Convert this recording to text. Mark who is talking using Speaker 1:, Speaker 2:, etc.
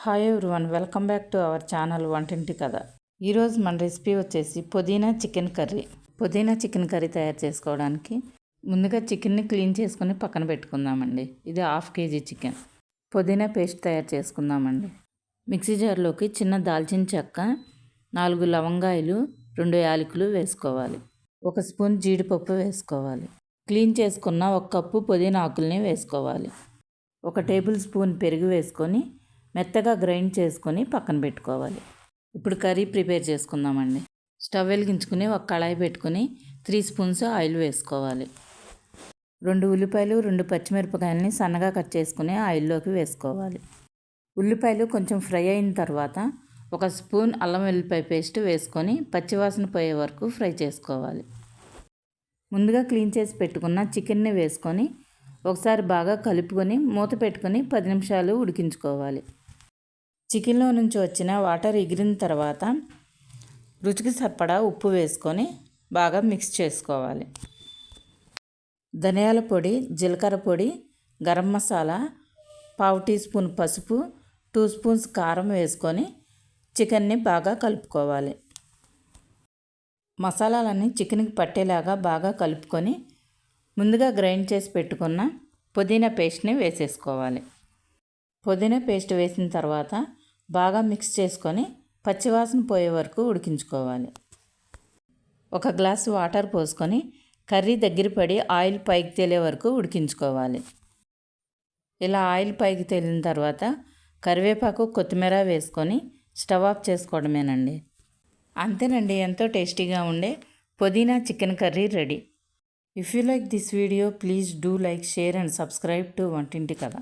Speaker 1: Hi everyone, welcome back to our channel వంటింటి కథ. ఈరోజు మన రెసిపీ వచ్చేసి పుదీనా చికెన్ కర్రీ. పుదీనా చికెన్ కర్రీ తయారు చేసుకోవడానికి ముందుగా చికెన్ని క్లీన్ చేసుకుని పక్కన పెట్టుకుందామండి. ఇది 1/2 kg చికెన్. పుదీనా పేస్ట్ తయారు చేసుకుందామండి. మిక్సీ జార్లోకి చిన్న దాల్చిన చెక్క, 4 లవంగాయలు, 2 యాలకులు వేసుకోవాలి. 1 స్పూన్ జీడిపప్పు వేసుకోవాలి. క్లీన్ చేసుకున్న 1 కప్పు పుదీనా ఆకుల్ని వేసుకోవాలి. 1 టేబుల్ స్పూన్ పెరుగు వేసుకొని మెత్తగా గ్రైండ్ చేసుకొని పక్కన పెట్టుకోవాలి. ఇప్పుడు కర్రీ ప్రిపేర్ చేసుకుందామండి. స్టవ్ వెలిగించుకుని 1 కళాయి పెట్టుకుని 3 స్పూన్స్ ఆయిల్ వేసుకోవాలి. 2 ఉల్లిపాయలు, 2 పచ్చిమిరపకాయలని సన్నగా కట్ చేసుకుని ఆయిల్లోకి వేసుకోవాలి. ఉల్లిపాయలు కొంచెం ఫ్రై అయిన తర్వాత 1 స్పూన్ అల్లం వెల్లిపాయ పేస్ట్ వేసుకొని పచ్చివాసన పోయే వరకు ఫ్రై చేసుకోవాలి. ముందుగా క్లీన్ చేసి పెట్టుకున్న చికెన్ని వేసుకొని ఒకసారి బాగా కలుపుకొని మూత పెట్టుకొని 10 నిమిషాలు ఉడికించుకోవాలి. చికెన్లో నుంచి వచ్చిన వాటర్ ఎగిరిన తర్వాత రుచికి సరిపడా ఉప్పు వేసుకొని బాగా మిక్స్ చేసుకోవాలి. ధనియాల పొడి, జీలకర్ర పొడి, గరం మసాలా, 1/2 టీ స్పూన్ పసుపు, 2 స్పూన్స్ కారం వేసుకొని చికెన్ని బాగా కలుపుకోవాలి. మసాలాలన్నీ చికెన్కి పట్టేలాగా బాగా కలుపుకొని ముందుగా గ్రైండ్ చేసి పెట్టుకున్న పుదీనా పేస్ట్ని వేసేసుకోవాలి. పుదీనా పేస్ట్ వేసిన తర్వాత బాగా మిక్స్ చేసుకొని పచ్చివాసన పోయే వరకు ఉడికించుకోవాలి. 1 గ్లాసు వాటర్ పోసుకొని కర్రీ దగ్గర పడి ఆయిల్ పైకి తేలే వరకు ఉడికించుకోవాలి. ఇలా ఆయిల్ పైకి తేలిన తర్వాత కరివేపాకు, కొత్తిమీర వేసుకొని స్టవ్ ఆఫ్ చేసుకోవడమేనండి. అంతేనండి, ఎంతో టేస్టీగా ఉండే పుదీనా chicken curry ready. If you like this video, please do like, share and subscribe to వంటింటి కథ.